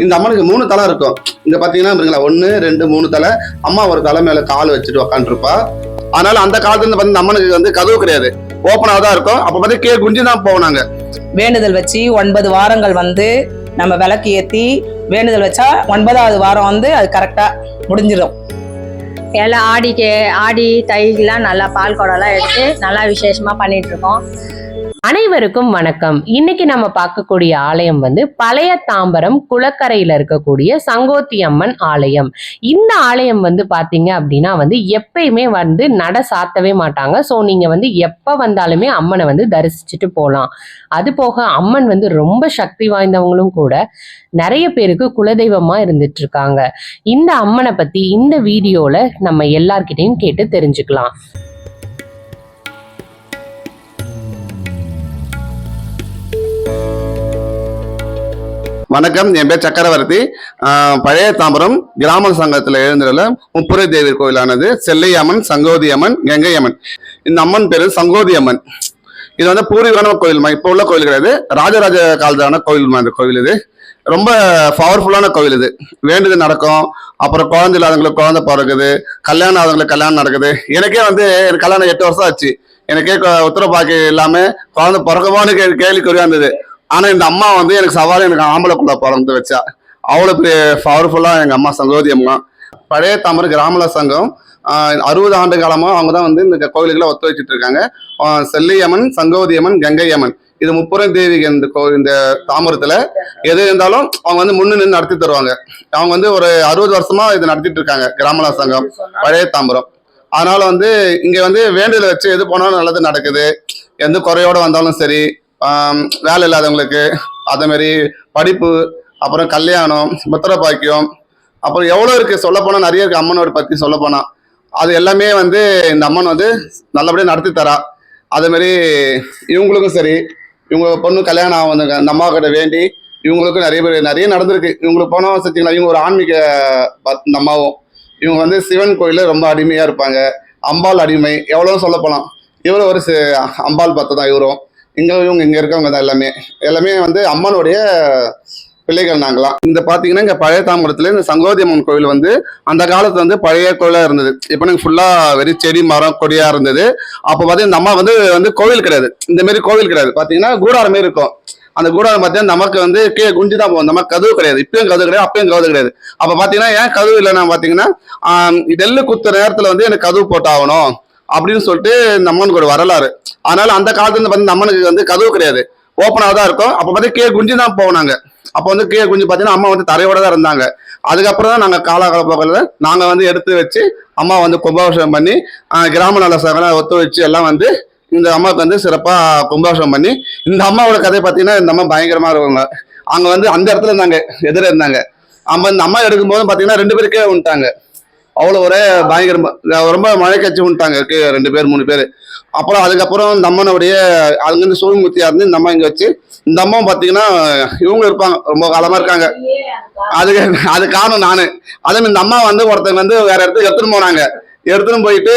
இந்த அம்மனுக்கு 3 தலை இருக்கும். இங்க பாத்தீங்கன்னா 1 2 3 தலை. அம்மா ஒரு தலை மேல கால் வச்சுட்டு உக்காந்துருப்பா. அதனால அந்த காலத்துல இருந்து இந்த அம்மனுக்கு வந்து கதவு கிடையாது, ஓப்பனா தான் இருக்கும். அப்ப பார்த்து கீழே குஞ்சு தான் போனாங்க. வேண்டுதல் வச்சு 9 வாரங்கள் வந்து நம்ம விளக்கு ஏற்றி வேண்டுதல் வச்சா 9வது வாரம் வந்து அது கரெக்டா முடிஞ்சிடும். எல்லாம் ஆடி தைக்கெல்லாம் நல்லா பால் குடம்லாம் எடுத்து நல்லா விசேஷமா பண்ணிட்டு இருக்கோம். அனைவருக்கும் வணக்கம். இன்னைக்கு நம்ம பார்க்கக்கூடிய ஆலயம் வந்து பழைய தாம்பரம் குளக்கரையில இருக்கக்கூடிய சங்கோத்தி அம்மன் ஆலயம். இந்த ஆலயம் வந்து பாத்தீங்க அப்படின்னா வந்து எப்பயுமே வந்து நட சாத்தவே மாட்டாங்க. ஸோ நீங்க வந்து எப்ப வந்தாலுமே அம்மனை வந்து தரிசிச்சுட்டு போகலாம். அது போக அம்மன் வந்து ரொம்ப சக்தி வாய்ந்தவங்களும் கூட, நிறைய பேருக்கு குலதெய்வமா இருந்துட்டு இருக்காங்க. இந்த அம்மனை பத்தி இந்த வீடியோல நம்ம எல்லார்கிட்டையும் கேட்டு தெரிஞ்சுக்கலாம். வணக்கம், என் பேர் சக்கரவர்த்தி. பழைய தாம்பரம் கிராம சங்கத்துல எழுந்துள்ள முப்புரை தேவி கோயிலானது செல்லையம்மன், சங்கோதி அம்மன், கங்கை அம்மன். இந்த அம்மன் பேரு சங்கோதி அம்மன். இது வந்து பூர்வீகான கோயில், இப்போ உள்ள கோயில் கிடையாது. ராஜராஜ காலத்தான கோயில். இந்த கோயில் இது ரொம்ப பவர்ஃபுல்லான கோவில். இது வேண்டுதல் நடக்கும். அப்புறம் குழந்தை இல்லாதவங்களுக்கு குழந்தை பிறகுது, கல்யாணம் ஆதவங்களுக்கு கல்யாணம் நடக்குது. எனக்கே வந்து எனக்கு கல்யாணம் 8 வருஷம் ஆச்சு. எனக்கே உத்தரப்பாக்கு இல்லாம குழந்தை பிறக்கவான்னு கேள்விக்குறியா இருந்தது. ஆனா இந்த அம்மா வந்து எனக்கு சவால், எனக்கு ஆம்பளைக்குள்ள பிறந்து வச்சா. அவ்வளவு பெரிய பவர்ஃபுல்லா எங்க அம்மா சங்கோதி அம்மா. பழைய தாம்பரம் கிராம சங்கம் 60 ஆண்டு காலமா அவங்க தான் வந்து இந்த கோயில்களை ஒத்து வச்சுட்டு இருக்காங்க. செல்லியம்மன், சங்கோதி அம்மன், கங்கை அம்மன், இது முப்புரை தேவி. இந்த தாம்பரத்துல எது இருந்தாலும் அவங்க வந்து முன்னு நின்று நடத்தி தருவாங்க. அவங்க வந்து ஒரு 60 வருஷமா இதை நடத்திட்டு இருக்காங்க கிராம சங்கம் பழைய தாம்பரம். அதனால வந்து இங்க வந்து வேண்டுதல் வச்சு எது போனாலும் நல்லது நடக்குது. எந்த குறையோட வந்தாலும் சரி, வேலை இல்லாதவங்களுக்கு, அதே மாதிரி படிப்பு, அப்புறம் கல்யாணம், புத்திர பாக்கியம், அப்புறம் எவ்வளோ இருக்கு சொல்ல போனா, நிறைய இருக்கு. அம்மனோட பத்தி சொல்ல போனா அது எல்லாமே வந்து இந்த அம்மன் வந்து நல்லபடியாக நடத்தி தரா. அதே மாதிரி இவங்களுக்கும் சரி, இவங்க பொண்ணு கல்யாணம் ஆகும் இந்த அம்மா கிட்ட வேண்டி இவங்களுக்கும் நிறைய நடந்திருக்கு. இவங்களுக்கு போனோம் வச்சுங்களா, இவங்க ஒரு ஆன்மீக இந்த அம்மாவும். இவங்க வந்து சிவன் கோயில ரொம்ப அடிமையா இருப்பாங்க. அம்பாள் அடிமை எவ்வளோ சொல்ல போலாம். இவரும் ஒரு அம்பாள் பத்து தான் இவரும். இவங்க இங்க இருக்கவங்க தான் எல்லாமே வந்து அம்மனுடைய பிள்ளைகள் நாங்களாம். இந்த பாத்தீங்கன்னா இங்க பழைய தாம்பரத்துல இந்த சங்கோதி அம்மன் கோவில் வந்து அந்த காலத்துல வந்து பழைய கோயிலா இருந்தது. இப்ப எனக்கு ஃபுல்லா வெறும் செடி மரம் கொடியா இருந்தது. அப்ப பாத்தீங்கன்னா இந்த அம்மா வந்து கோவில் கிடையாது, இந்த மாதிரி கோவில் கிடையாது. பாத்தீங்கன்னா கூடாரமே இருக்கும். அந்த கூடாரம் பார்த்தீங்கன்னா நமக்கு வந்து குஞ்சு தான் போகும். நமக்கு கதவு கிடையாது. இப்பயும் கதவு கிடையாது, அப்பயும் கதவு கிடையாது. அப்ப பாத்தீங்கன்னா ஏன் கதவு இல்லைன்னா பாத்தீங்கன்னா நெல்லு குத்துற நேரத்துல வந்து எனக்கு கதவு போட்டாகணும் அப்படின்னு சொல்லிட்டு இந்த அம்மனுக்கு ஒரு வரலாறு. அதனால அந்த காலத்துல வந்து இந்த அம்மனுக்கு வந்து கதவு கிடையாது, ஓப்பனாக தான் இருக்கும். அப்ப பார்த்தா குஞ்சு தான் போனாங்க. அப்போ வந்து குஞ்சு பார்த்தீங்கன்னா அம்மா வந்து தரையோட தான் இருந்தாங்க. அதுக்கப்புறம் தான் நாங்கள் காலப்போக்கில் நாங்கள் வந்து எடுத்து வச்சு அம்மா வந்து கும்பாபிஷேகம் பண்ணி கிராம நல சங்கம் ஒத்து வச்சு எல்லாம் வந்து இந்த அம்மாவுக்கு வந்து சிறப்பாக கும்பாபிஷேகம் பண்ணி, இந்த அம்மாவோட கதை பார்த்தீங்கன்னா இந்த அம்மா பயங்கரமா இருக்குங்க. அங்கே வந்து அந்த இடத்துல இருந்தாங்க, எதிர இருந்தாங்க. இந்த அம்மா எடுக்கும்போது பார்த்தீங்கன்னா 2 பேருக்கே வந்துட்டாங்க. அவ்வளோ ஒரே பயங்கரமா ரொம்ப மழை கட்சி விட்டாங்க 2 பேர் 3 பேர். அப்புறம் அதுக்கப்புறம் இந்த அம்மனுடைய அங்கிருந்து சூழ்முத்தியா இருந்து இந்த அம்மா இங்க வச்சு, இந்த அம்மா பாத்தீங்கன்னா இவங்க இருப்பாங்க, ரொம்ப காலமா இருக்காங்க. அது காரணம் நானு. அதே இந்த அம்மா வந்து ஒருத்தங்க வந்து வேற இடத்துக்கு எடுத்துன்னு போயிட்டு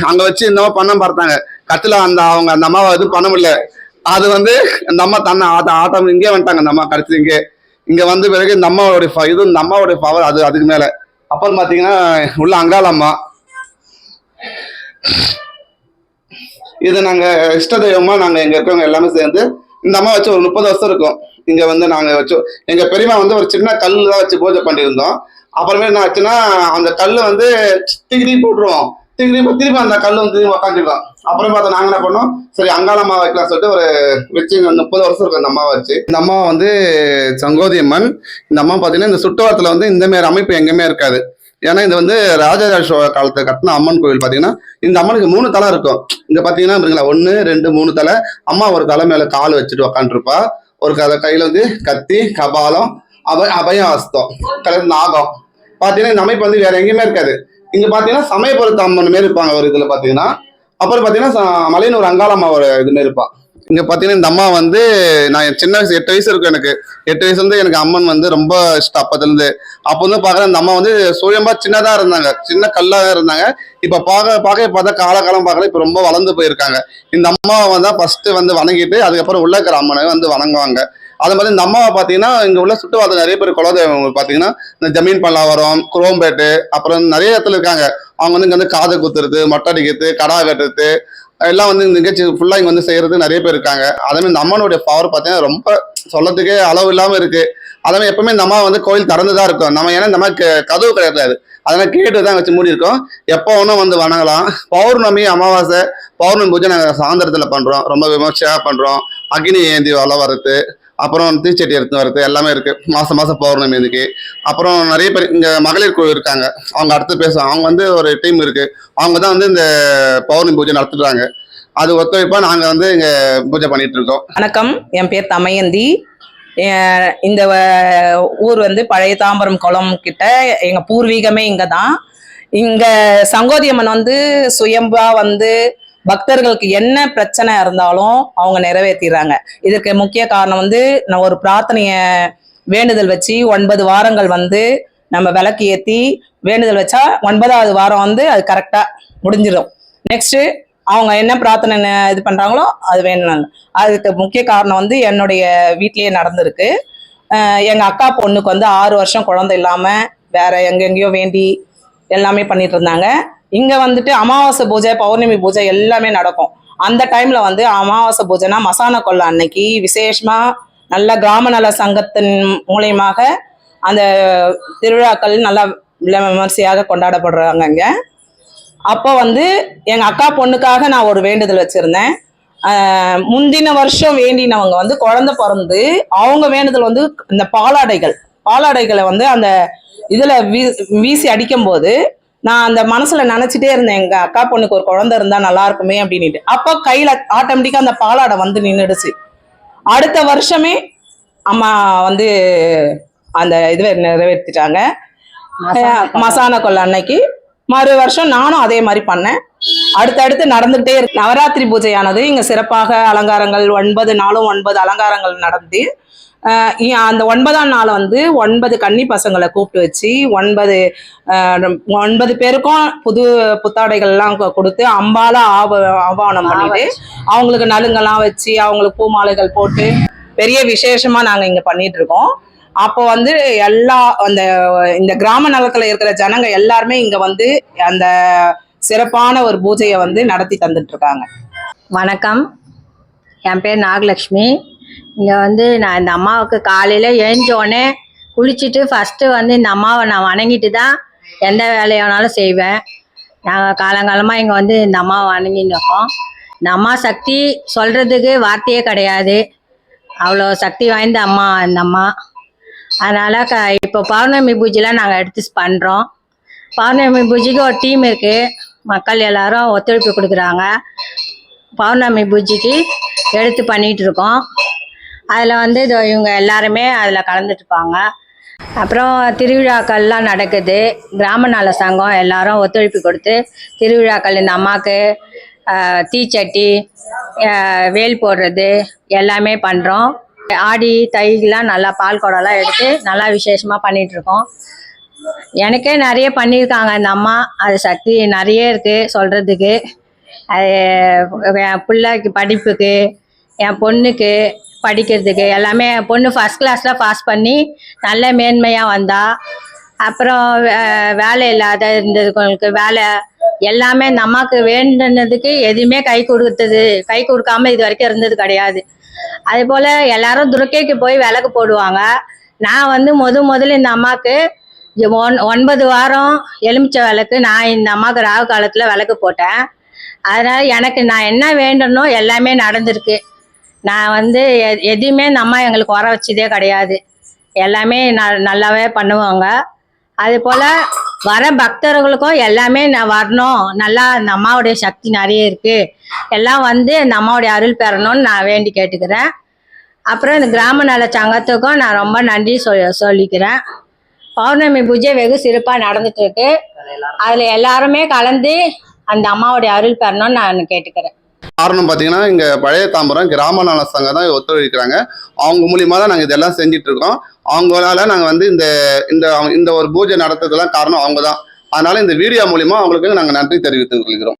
அங்க வச்சு இந்த அம்மா பண்ண பார்த்தாங்க. கத்துல அந்த அம்மாவை எதுவும் பண்ண முடியல. அது வந்து இந்த அம்மா தன்னை ஆட்டம் இங்கே வந்துட்டாங்க. இந்த அம்மா கடைசி இங்க வந்து பிறகு இந்த அம்மாவுடைய பவர் அதுக்கு மேல. அப்புறம் பாத்தீங்கன்னா உள்ள அங்காள அம்மா, இது நாங்க இஷ்ட தெய்வமா நாங்க எங்க இருக்கவங்க எல்லாமே சேர்ந்து இந்த அம்மா வச்சு ஒரு 30 வருஷம் இருக்கும். இங்க வந்து நாங்க வச்சு எங்க பெரியமா வந்து ஒரு சின்ன கல்லு தான் வச்சு பூஜை பண்ணியிருந்தோம். அப்புறமே என்ன ஆச்சுன்னா அந்த கல்லு வந்து திகிரி போட்டுருவோம். திருப்பி அந்த கல்லு வந்து உக்காந்துருக்கோம். அப்புறம் பார்த்தா நாங்க என்ன பண்ணோம், சரி அங்காளம்மா வைக்கலாம் சொல்லிட்டு ஒரு வச்சு 30 வருஷம் இருக்கும் இந்த அம்மாவை வச்சு. இந்த அம்மா வந்து சங்கோதி அம்மன். இந்த அம்மா பாத்தீங்கன்னா இந்த சுற்றுவாரத்துல வந்து இந்த மாதிரி அமைப்பு எங்கேயுமே இருக்காது. ஏன்னா இது வந்து ராஜராஜ சோழ காலத்துல கட்டின அம்மன் கோவில். பாத்தீங்கன்னா இந்த அம்மனுக்கு 3 தலை இருக்கும். இங்க பாத்தீங்கன்னா 1 2 3 தலை. அம்மா ஒரு தலை மேல கால் வச்சுட்டு உக்காந்துருப்பா. ஒரு கையில வந்து கத்தி, கபாலம், அபயம் ஹஸ்தம், நாகம். பாத்தீங்கன்னா இந்த அமைப்பு வந்து வேற எங்கேயுமே இருக்காது. இங்க பாத்தீங்கன்னா சமயபுரத்து அம்மன் மாரி இருப்பாங்க ஒரு இதுல பாத்தீங்கன்னா. அப்புறம் பாத்தீங்கன்னா மலையனூர் அங்காளம்மா ஒரு இது மாரி இருப்பா. இங்க பாத்தீங்கன்னா இந்த அம்மா வந்து நான் சின்ன வயசு 8 வயசு இருக்கும். எனக்கு 8 வயசுல இருந்து எனக்கு அம்மன் வந்து ரொம்ப இஷ்டம். அப்பத்துல இருந்து அப்ப வந்து பாக்குறேன் இந்த அம்மா வந்து சுயம்பா சின்னதா இருந்தாங்க, சின்ன கல்லா இருந்தாங்க. இப்ப பார்த்தா காலகாலம் பார்க்கல இப்ப ரொம்ப வளர்ந்து போயிருக்காங்க. இந்த அம்மாவை வந்து ஃபர்ஸ்ட் வந்து வணங்கிட்டு அதுக்கப்புறம் உள்ள இருக்கிற அம்மனை வந்து வணங்குவாங்க. அது மாதிரி இந்த அம்மாவை பார்த்தீங்கன்னா இங்கே உள்ள சுற்றுவாத நிறைய பேர் குலதெய்வம் பார்த்தீங்கன்னா இந்த ஜமீன் பல்லாவரம், குரோம்பேட்டு, அப்புறம் நிறைய இடத்துல இருக்காங்க. அவங்க வந்து இங்கே வந்து காது குத்துறது, மொட்டை அடிக்கிறது, கடா கட்டுறது எல்லாம் வந்து இந்த நிகழ்ச்சி ஃபுல்லாக இங்கே வந்து செய்யறது நிறைய பேர் இருக்காங்க. அதே மாதிரி இந்த அம்மனுடைய பவர் பார்த்தீங்கன்னா ரொம்ப சொல்லத்துக்கே அளவு இல்லாமல் இருக்கு. அதே மாதிரி எப்பவுமே இந்த அம்மா வந்து கோயில் திறந்துதான் இருக்கும். நம்ம ஏன்னா இந்த மாதிரி கதவு கிடையாது, அதெல்லாம் கேட்டு தான் வச்சு மூடி இருக்கோம். எப்போ ஒன்றும் வந்து வணங்கலாம். பௌர்ணமி, அமாவாசை, பௌர்ணமி பூஜை நாங்கள் சாயந்தரத்தில் பண்ணுறோம், ரொம்ப விமர்சையாக பண்ணுறோம். அக்னி ஏந்தி வள வர்றது, அப்புறம் தீச்சட்டி எடுத்து வர்றது எல்லாமே இருக்கு. மாசம் மாசம் பௌர்ணமி இதுக்கு. அப்புறம் நிறைய பேர் இங்க மகளிர் குழு இருக்காங்க, அவங்க அடுத்து பேசுவாங்க. அவங்க வந்து ஒரு டீம் இருக்கு, அவங்க தான் வந்து இந்த பௌர்ணமி பூஜை நடத்துறாங்க. அது ஒத்துழைப்பா நாங்க வந்து இங்க பூஜை பண்ணிட்டு இருக்கோம். வணக்கம், என் பேர் தமயந்தி. இந்த ஊர் வந்து பழைய தாம்பரம் குளம் கிட்ட, எங்க பூர்வீகமே இங்க தான். இங்க சங்கோதியம்மன் வந்து சுயம்பா வந்து பக்தர்களுக்கு என்ன பிரச்சனை இருந்தாலும் அவங்க நிறைவேற்றிடுறாங்க. இதற்கு முக்கிய காரணம் வந்து நான் ஒரு பிரார்த்தனைய வேண்டுதல் வச்சு 9 வாரங்கள் வந்து நம்ம விளக்கு ஏற்றி வேண்டுதல் வச்சா 9வது வாரம் வந்து அது கரெக்டா முடிஞ்சிடும். நெக்ஸ்ட் அவங்க என்ன பிரார்த்தனை இது பண்றாங்களோ அது வேணும். அதுக்கு முக்கிய காரணம் வந்து என்னுடைய வீட்லயே நடந்திருக்கு. எங்க அக்கா பொண்ணுக்கு வந்து 6 வருஷம் குழந்தை இல்லாம வேற எங்கெங்கயோ வேண்டி எல்லாமே பண்ணிட்டு இருந்தாங்க. இங்க வந்துட்டு அமாவாசை பூஜை, பௌர்ணமி பூஜை எல்லாமே நடக்கும். அந்த டைம்ல வந்து அமாவாசை பூஜைனா மசான கொள்ளை அன்னைக்கு விசேஷமா நல்ல கிராம நல சங்கத்தின் மூலியமாக அந்த திருவிழாக்கள் நல்லா விமர்சையாக கொண்டாடப்படுறாங்க இங்க. அப்போ வந்து எங்க அக்கா பொண்ணுக்காக நான் ஒரு வேண்டுதல் வச்சிருந்தேன். முந்தின வருஷம் வேண்டினவங்க வந்து குழந்தை பிறந்து அவங்க வேண்டுதல் வந்து இந்த பாலாடைகளை வந்து அந்த இதுல வீசி அடிக்கும் போது நான் அந்த மனசுல நினைச்சிட்டே இருந்தேன், எங்க அக்கா பொண்ணுக்கு ஒரு குழந்தை இருந்தா நல்லா இருக்குமே அப்படின்ட்டு. அப்போ கையில ஆட்டோமேட்டிக்கா அந்த பாலாடை வந்து நின்றுடுச்சு. அடுத்த வருஷமே அம்மா வந்து அந்த இதுவை நிறைவேற்றிட்டாங்க. மசான கொள்ளை அன்னைக்கு மறு வருஷம் நானும் அதே மாதிரி பண்ணேன். அடுத்தடுத்து நடந்துகிட்டே இருக்கு. நவராத்திரி பூஜையானது இங்க சிறப்பாக அலங்காரங்கள் 9 நாளும் 9 அலங்காரங்கள் நடந்து அந்த 9ஆம் நாள் வந்து 9 கன்னி பசங்களை கூப்பிட்டு வச்சு 9 பேருக்கும் புத்தாடைகள் எல்லாம் கொடுத்து அம்பால ஆவானம் பண்ணிட்டு அவங்களுக்கு நலுங்கெல்லாம் வச்சு அவங்களுக்கு பூ மாலைகள் போட்டு பெரிய விசேஷமா நாங்க இங்க பண்ணிட்டு இருக்கோம். அப்போ வந்து இந்த கிராம நலத்துல இருக்கிற ஜனங்க எல்லாருமே இங்க வந்து அந்த சிறப்பான ஒரு பூஜையை வந்து நடத்தி தந்துட்டு இருக்காங்க. வணக்கம், என் பேர் நாகலட்சுமி. இங்கே வந்து நான் இந்த அம்மாவுக்கு காலையில் எழுந்தோடனே குளிச்சுட்டு ஃபஸ்ட்டு வந்து இந்த அம்மாவை நான் வணங்கிட்டு தான் எந்த வேலையானாலும் செய்வேன். நாங்கள் காலங்காலமாக இங்கே வந்து இந்த அம்மாவை வணங்கின்னு இருக்கோம். இந்த அம்மா சக்தி சொல்கிறதுக்கு வார்த்தையே கிடையாது, அவ்வளோ சக்தி வாய்ந்த அம்மா இந்த அம்மா. அதனால் இப்போ பௌர்ணமி பூஜைலாம் நாங்கள் எடுத்து பண்ணுறோம். பௌர்ணமி பூஜைக்கு ஒரு டீம் இருக்குது, மக்கள் எல்லாரும் ஒத்துழைப்பு கொடுக்குறாங்க. பௌர்ணமி பூஜைக்கு எடுத்து பண்ணிகிட்டு இருக்கோம். அதில் வந்து இவங்க எல்லாருமே அதில் கலந்துட்டுருப்பாங்க. அப்புறம் திருவிழாக்கள்லாம் நடக்குது. கிராம நல சங்கம் எல்லாரும் ஒத்துழைப்பு கொடுத்து திருவிழாக்கள் இந்த அம்மாவுக்கு தீச்சட்டி, வேல் போடுறது எல்லாமே பண்ணுறோம். ஆடி தைலாம் நல்லா பால் குடம்லாம் எடுத்து நல்லா விசேஷமாக பண்ணிகிட்ருக்கோம். எனக்கே நிறைய பண்ணியிருக்காங்க இந்த அம்மா. அது சக்தி நிறைய இருக்குது சொல்கிறதுக்கு. அது என் பிள்ளைக்கு படிப்புக்கு, என் பொண்ணுக்கு படிக்கிறதுக்கு எல்லாமே. என் பொண்ணு ஃபஸ்ட் கிளாஸில் பாஸ் பண்ணி நல்ல மேன்மையாக வந்தா. அப்புறம் வேலை இல்லாத இருந்ததுங்களுக்கு வேலை எல்லாமே இந்த அம்மாவுக்கு வேண்டுனதுக்கு எதுவுமே கை கொடுக்காம இது வரைக்கும் இருந்தது கிடையாது. அதே போல் எல்லாரும் துர்க்கைக்கு போய் விளக்கு போடுவாங்க. நான் வந்து முதல்ல இந்த அம்மாவுக்கு 9 வாரம் எலுமிச்சை விளக்கு நான் இந்த அம்மாவுக்கு ராகு காலத்தில் விளக்கு போட்டேன். அதனால் எனக்கு நான் என்ன வேண்டனோ எல்லாமே நடந்திருக்கு. நான் வந்து எதுவுமே இந்த அம்மா எங்களுக்கு குறை வச்சதே கிடையாது. எல்லாமே நல்லாவே பண்ணுவாங்க. அது போல் வர பக்தர்களுக்கும் எல்லாமே நான் வரணும், நல்லா இந்த அம்மாவுடைய சக்தி நிறைய இருக்குது, எல்லாம் வந்து இந்த அம்மாவுடைய அருள் பெறணும்னு நான் வேண்டி கேட்டுக்கிறேன். அப்புறம் இந்த கிராம நல சங்கத்துக்கும் நான் ரொம்ப நன்றி சொல்லிக்கிறேன். பௌர்ணமி பூஜை வெகு சிறப்பாக நடந்துட்டுருக்கு. அதில் எல்லாருமே கலந்து அந்த அம்மாவுடைய அருள் பெறணும்னு நான் கேட்டுக்கிறேன். காரணம் பார்த்தீங்கன்னா இங்கே பழைய தாம்பரம் கிராம நல சங்கம் தான் ஒத்துழைக்கிறாங்க. அவங்க மூலியமாக தான் நாங்கள் இதெல்லாம் செஞ்சுட்டு இருக்கோம். அவங்களால நாங்கள் வந்து இந்த ஒரு பூஜை நடத்துறதுலாம் காரணம் அவங்க தான். அதனால இந்த வீடியோ மூலியமாக அவங்களுக்கு நாங்கள் நன்றி தெரிவித்துக் கொள்கிறோம்.